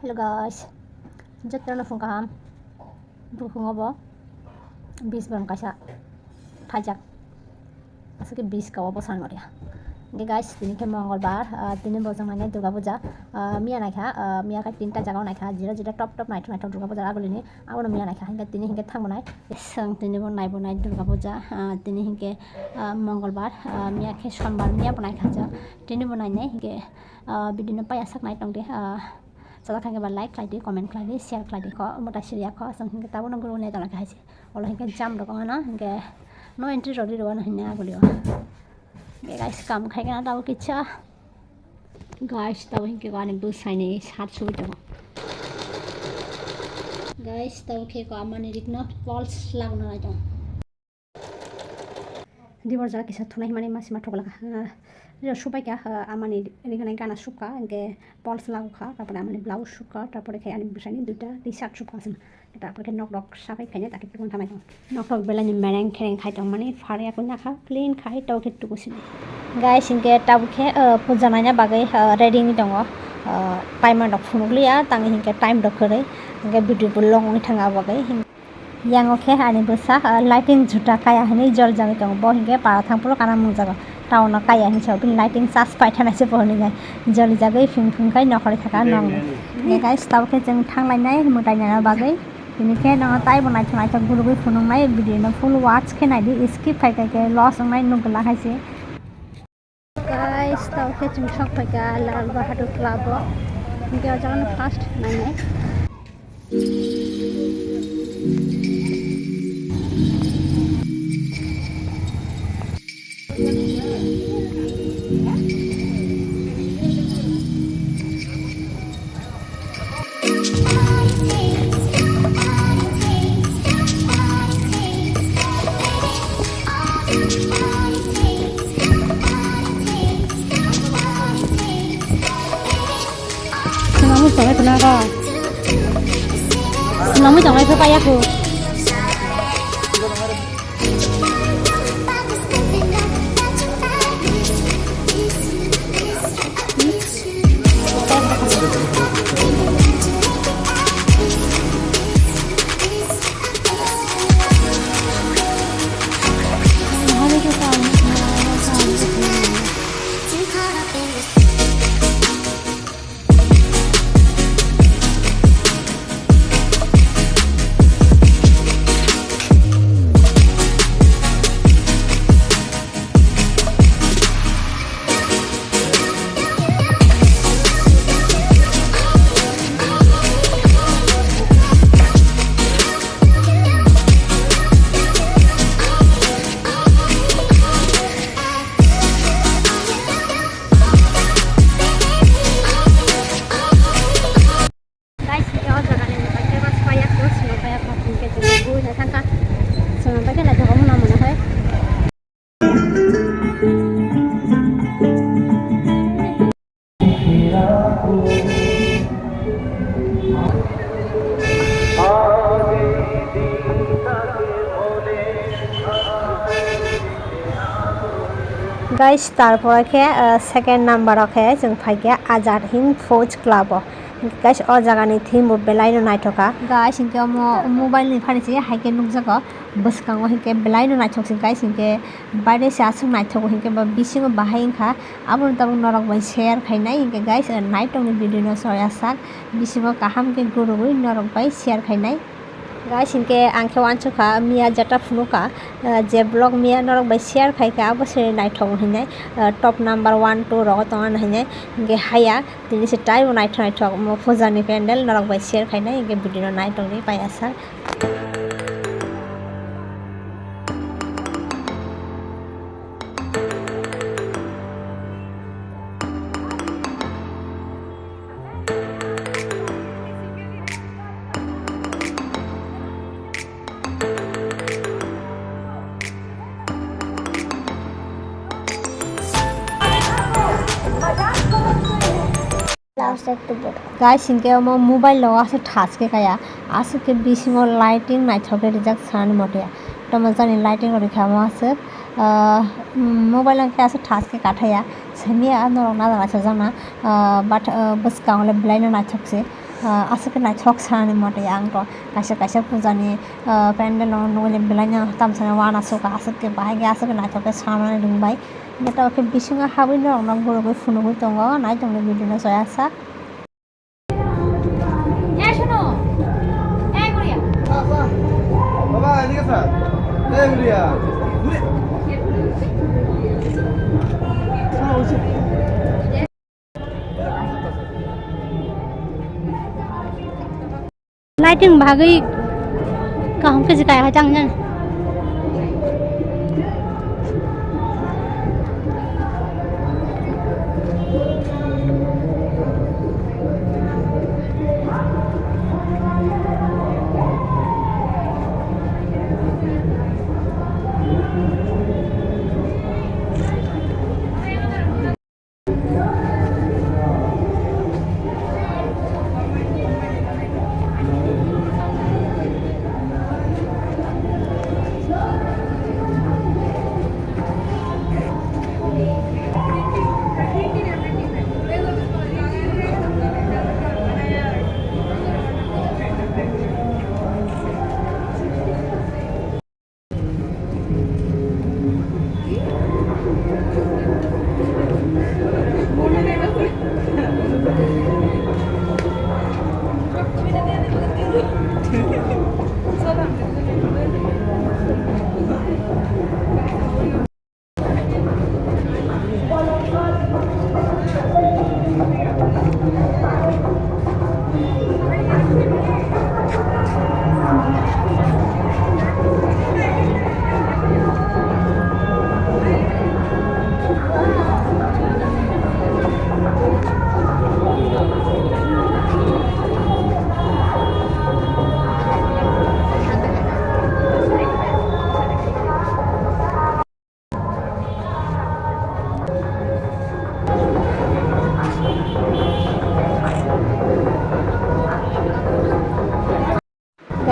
Hello guys, jatran na fungkaham bukungobo bis ban kaisa thajak asake bis kawa bosan moria ge guys tini ke mongolbar tini bojang mane Durga Puja miya naikha miya ka tinta jaga naikha jira jira top naithok Durga Puja agolini abono miya naikha hinga tini hinga thangmonai sang tini bon naibonai Durga Puja tini hinge mongolbar miya ke sonbar miya bonai khaja tini bonai nei hinge bidino paya saknai tongde Salah kang like lagi, comment lagi, share lagi kok, mau tasir ya kok, sang hingga tahu nunggu nih kalau kasih, kalau hingga jam dong ana, hingga no entry rodi doang hingga aku lihat, guys kamu kayak gana tahu kicah, guys tahu hingga kau ane bus ini hard sulit dong, guys tahu kayak kau aman ini no false lagu nana dong, di luar jalan kisah tunai mana masih matok laga. Supaya kah amani ini kan ikan suka, enggak pols lagu kah, tapi amani blouse suka, tapi kayak ani bisa ini duda t-shirt suka sih, tapi kayak nok sampai kayaknya tak kita pun nok belanya mereng kering kayak dong mani fari aku nak clean kayak tahu gitu kusin, guys enggak tahu kayak pujananya bagai reading dong, timer dok funugli ya, tangi hingga time dok kere, enggak video belong ini tengah bagai, yang oke ani besar lighting juta kayak ini jual jangan dong, boh hingga para tampil karena mungjaga. Tahu nak kaya ni coba lighting sas paithan aja pohon ini, joli jagai film kai nak hari thakar nong. Ya guys, tahu ke jeng thang lain nai, mutai nana bagai. Ini ke nong tai bonai thonai tak guru guru funung nai video na full watch ke nai di skip kai ke loss nai nung gelah hai sih. Guys, tahu ke jeng shop kai ke lal bahadu club. Ini jalan fast nai nai. Jangan kenapa? Namun jangan supaya aku. Guys, तारपर के second number के जों फाइके आजार हिंद फौज club guys ओ जगहनि theme बेलाइनो नाइथका guys इनके mobile नि फारिसे हाइके नुकजाको बसकांगो हिंके बेलाइनो नाइथकसिं guys इनके बाइरे से आसुं नाइथको हिंके बिसिंगो बाहायिंखा आबुन ताबुन नरक बाय शेयर खाइनाय हिंके guys नाइटोंनि भिडियो सया साक बिसिंगो काहाम के गुरुगुइ नरक बाय शेयर खाइनाय guys इनके आंखे वांचुका मिया जटा फुनुका जे ब्लॉग मिया नरक बाय शेयर खाइका अबसरे नाइथक हिनाय टॉप नंबर 1 2 रग तंगा हिनाय इनके हाया तिनि से टाइम नाइथक फुजानि पेंडल नरक बाय शेयर खाइनाय इनके भिडियो नाइटोंनि पायासा guys इनके मोबाइल लो आसे ठास के काया आसे के बिसिंगो लाइटिंग नाइथके रिजक सान मटिया टमजानि लाइटिंग रिखा मासे मोबाइल के आसे ठास के काठाया सेमिया नरक ना जाना बाट बस Kangle ब्लाइनो नाइथकसे asuk na thok sani mote yang to kaisa puja ni pandal no le belanya tam sana wana suka asuk ke bahai ge asuk na thok samane dungbai eta ke bisinga habi no na goro ke funo ko tongo nai tong video na soya sa এ শোনো এ গুড়িয়া বাবা এদিকে sir এই গুড়িয়া lighting bagai kahong ke jikai hajang jan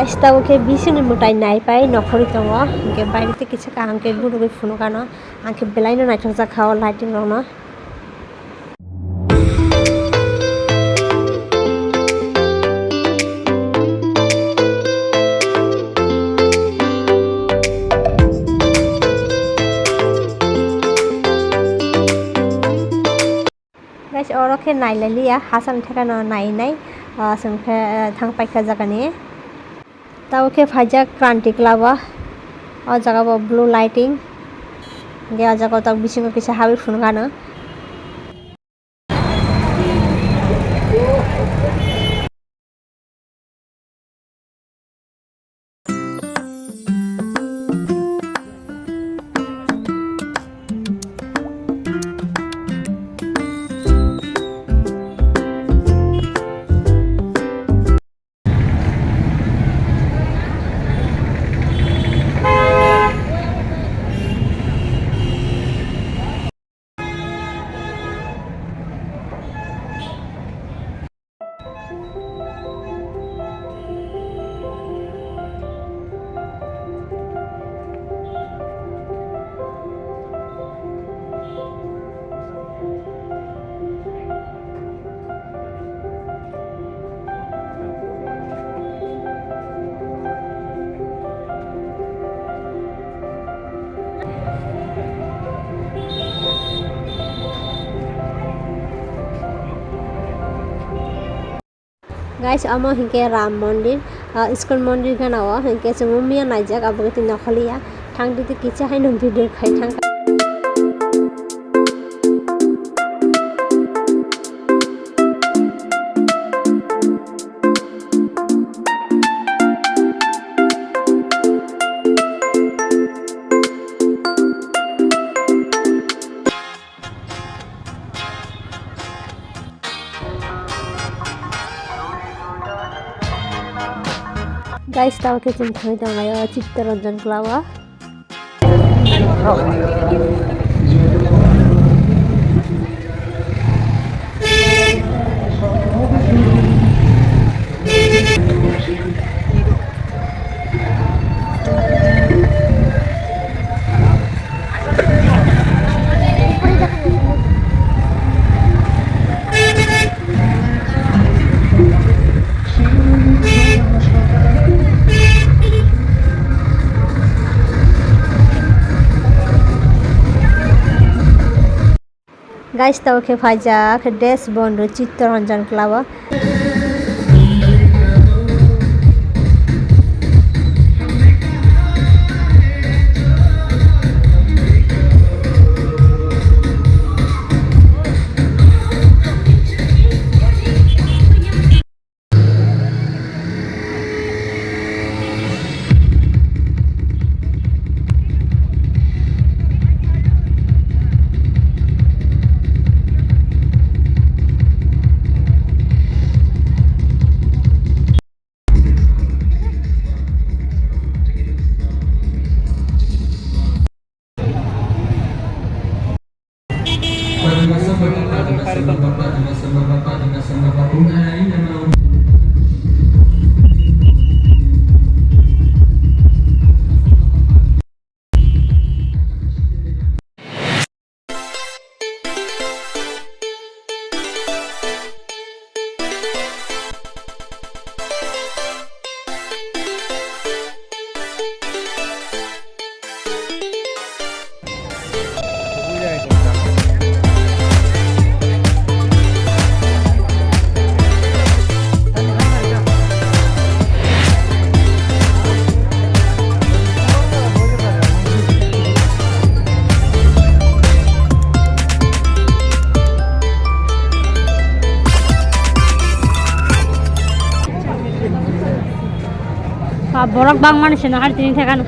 guys tahu ke bising mutai nai pai nokori tongo ke bairi te kisa kaham ke guru be funo kano angke belai no nai thongsa khao lighting rono guys oro ke nai leli ya hasan theka no nai nai sangkhe thang paikha jagani tahu ke fajak kranti klaba o jaga bo blue lighting ge a jaga tak bisingo kisa habi phungano guys amo hingke ram mondir iskon mondir ganawa hingke sumumia naijak aboge tin nokhalia thang dite kicha haino video khai thang guys tahu ke cintai dong ayo cipta ranjan kelawa Guys tau ke pajak des bondo Cittaranjan Klawa. Borok bang mana sih nak hari ini kan?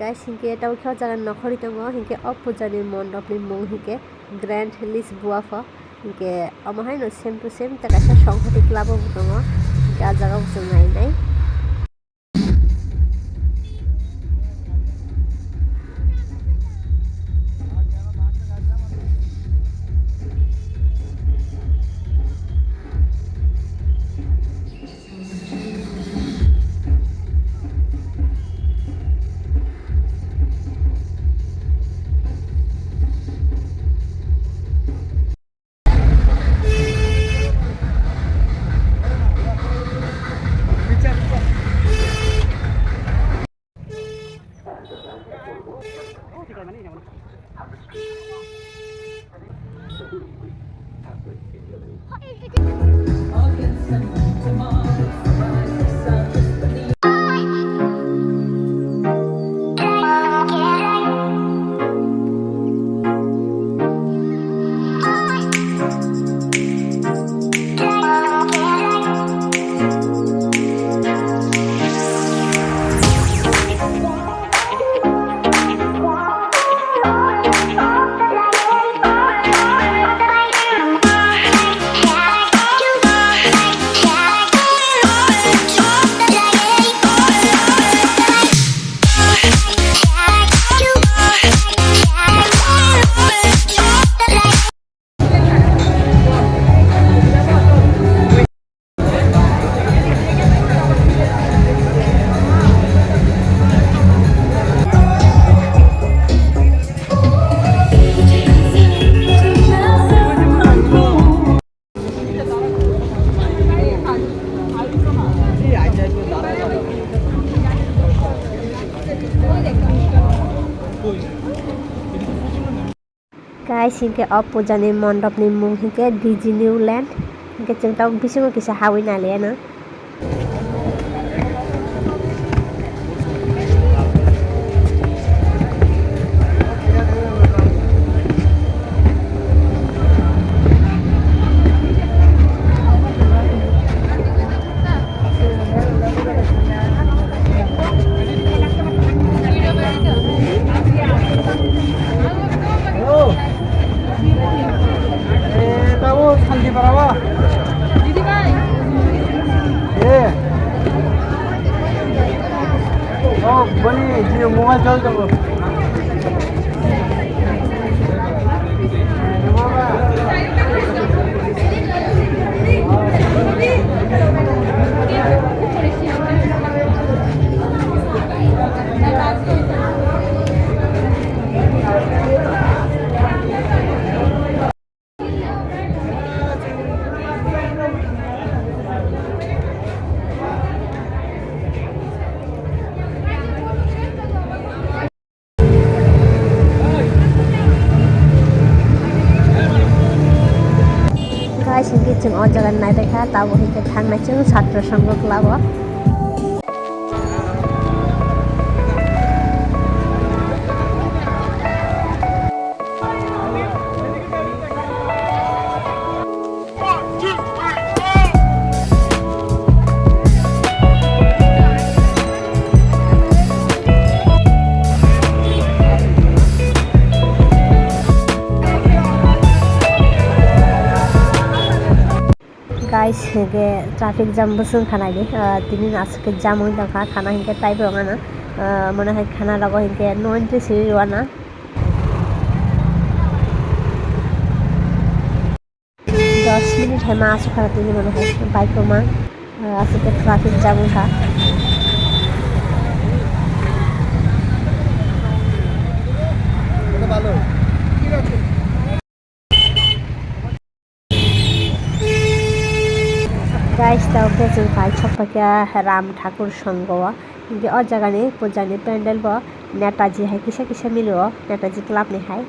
Guys, hingke etau kau jangan nokhori tongo hingke opujani mondop ni mung hingke Grand Lisboa hingke amahai no same to same takasa songkhoti club tongo hingke ajaga busung nai. guys hingke op pujani mondop ni mung hingke DG New Land hingke chung tok bisingo kisa hawi nali na mobile चल जाओ guys hingke chung o jaga naibekha tabo hingke thangnai chung chhatra sangha club o guys hingke traffic jam busung khanai ni tini aske jam hoi dongkha khana hingke taibo ngana mone hai khana rago hingke 90 siri wana 10 minute hai ma asu khara tini mone hai bike ma aske traffic jam kha ভালো guys tau ke chung pai chopakya ram thakur sangho hingke o jaga ni pujani pandal bo netaji hai kisa kisa milo netaji club ni hai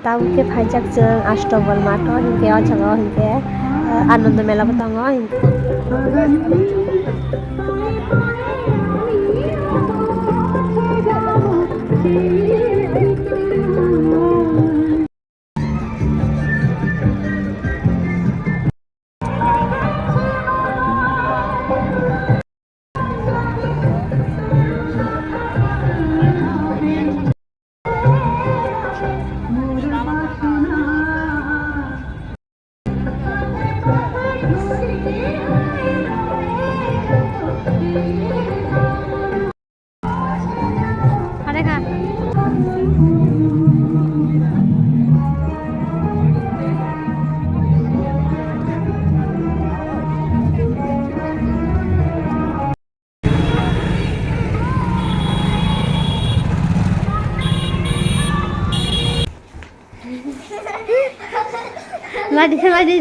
tau ke phaijak chung astobal mato hingke o jaga hingke anand mela bo tongo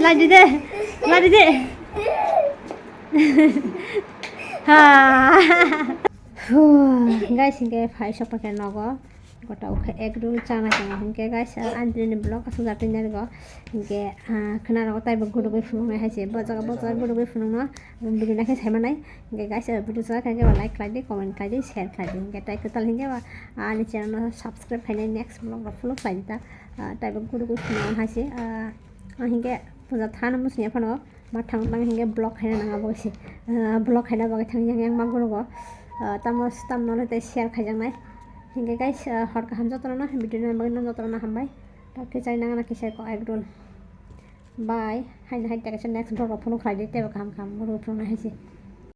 lagi deh guys hingke phai sopakai nogo gota oke egg roll chana chana hinge guys andrini vlog asung jatin jar go hinge khana ro tai guru goi phunu hai se bajaga guru goi phunu no video na ke sai manai hinge guys video sa ke like like comment like share like hinge tai ko tal hinge ba ani channel subscribe khai next vlog ro follow khai ta tai guru goi phunu hai se hinge puja thana musnya phano ma thang bang hinge vlog khai na nga bo se vlog khai na ba thang yang ma guru go tamno tai share khai jang nai hinge guys hor ka ham jotona na video na bagin jotona na hambai ta chai na na kisai ko egg roll bye hai na hai ta next vlog phone khai dite ba kam guru phone hai se